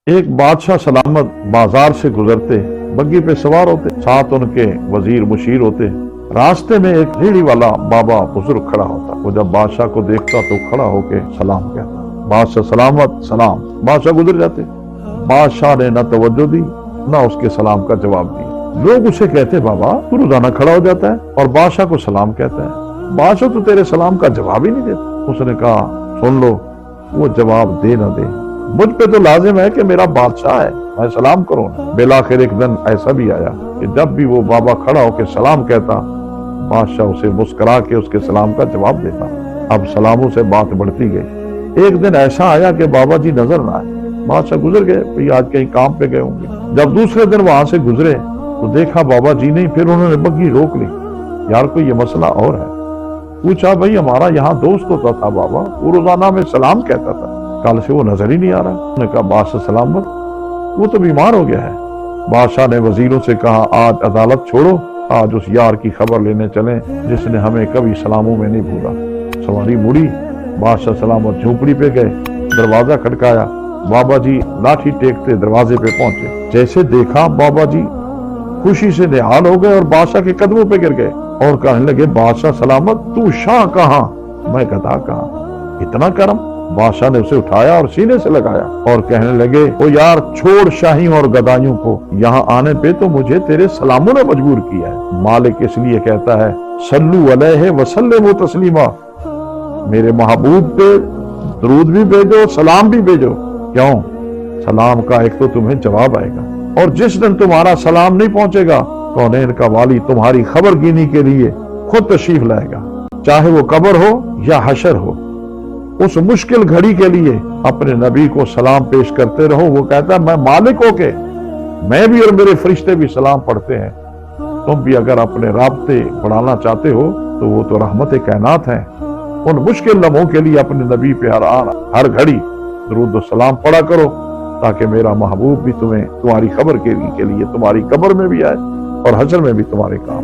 ایک بادشاہ سلامت بازار سے گزرتے، بگی پہ سوار ہوتے، ساتھ ان کے وزیر مشیر ہوتے۔ راستے میں ایک ریڑھی والا بابا بزرگ کھڑا ہوتا، وہ جب بادشاہ کو دیکھتا تو کھڑا ہو کے سلام کہتا، بادشاہ سلامت سلام۔ بادشاہ گزر جاتے، بادشاہ نے نہ توجہ دی نہ اس کے سلام کا جواب دیا۔ لوگ اسے کہتے، بابا تو روزانہ کھڑا ہو جاتا ہے اور بادشاہ کو سلام کہتا ہے، بادشاہ تو تیرے سلام کا جواب ہی نہیں دیتا۔ اس نے کہا، سن لو، وہ جواب دے نہ دے، مجھ پہ تو لازم ہے کہ میرا بادشاہ ہے، میں سلام کروں۔ بالآخر ایک دن ایسا بھی آیا کہ جب بھی وہ بابا کھڑا ہو کے سلام کہتا، بادشاہ اسے مسکرا کے اس کے سلام کا جواب دیتا۔ اب سلاموں سے بات بڑھتی گئی۔ ایک دن ایسا آیا کہ بابا جی نظر نہ آئے۔ بادشاہ گزر گئے، بھئی آج کہیں کام پہ گئے ہوں گے۔ جب دوسرے دن وہاں سے گزرے تو دیکھا بابا جی نہیں، پھر انہوں نے بگھی روک لی۔ یار کوئی یہ مسئلہ اور ہے؟ پوچھا، بھئی ہمارا یہاں دوست ہوتا تھا بابا، وہ روزانہ میں سلام کہتا تھا، کل سے وہ نظر ہی نہیں آ رہا۔ انہوں نے کہا، بادشاہ سلامت، وہ تو بیمار ہو گیا ہے۔ بادشاہ نے وزیروں سے کہا، آج عدالت چھوڑو، آج اس یار کی خبر لینے چلیں جس نے ہمیں کبھی سلاموں میں نہیں بھولا۔ سواری مڑی، بادشاہ سلامت جھونپڑی پہ گئے، دروازہ کھٹکایا، بابا جی لاٹھی ٹیکتے دروازے پہ پہنچے۔ جیسے دیکھا، بابا جی خوشی سے نہال ہو گئے اور بادشاہ کے قدموں پہ گر گئے اور کہنے لگے، بادشاہ سلامت، تو شاہ کہاں، میں گدھا کہاں، اتنا کرم۔ بادشاہ نے اسے اٹھایا اور سینے سے لگایا اور کہنے لگے، او یار چھوڑ شاہیوں اور گدائیوں کو، یہاں آنے پہ تو مجھے تیرے سلاموں نے مجبور کیا ہے۔ مالک اس لیے کہتا ہے، صلو علیہ وسلموا تسلیما، میرے محبوب پہ درود بھی بھیجو، سلام بھی بھیجو۔ کیوں؟ سلام کا ایک تو تمہیں جواب آئے گا، اور جس دن تمہارا سلام نہیں پہنچے گا، کونین کا والی تمہاری خبر گینی کے لیے خود تشریف لائے گا، چاہے وہ قبر ہو یا حشر ہو۔ اس مشکل گھڑی کے لیے اپنے نبی کو سلام پیش کرتے رہو۔ وہ کہتا ہے، میں مالک ہو کے میں بھی اور میرے فرشتے بھی سلام پڑھتے ہیں۔ تم بھی اگر اپنے رابطے بڑھانا چاہتے ہو تو وہ تو رحمت کائنات ہیں۔ ان مشکل لمحوں کے لیے اپنے نبی پہ ہر گھڑی درود و سلام پڑھا کرو، تاکہ میرا محبوب بھی تمہیں تمہاری خبر کے لیے تمہاری قبر میں بھی آئے اور حشر میں بھی تمہارے کام۔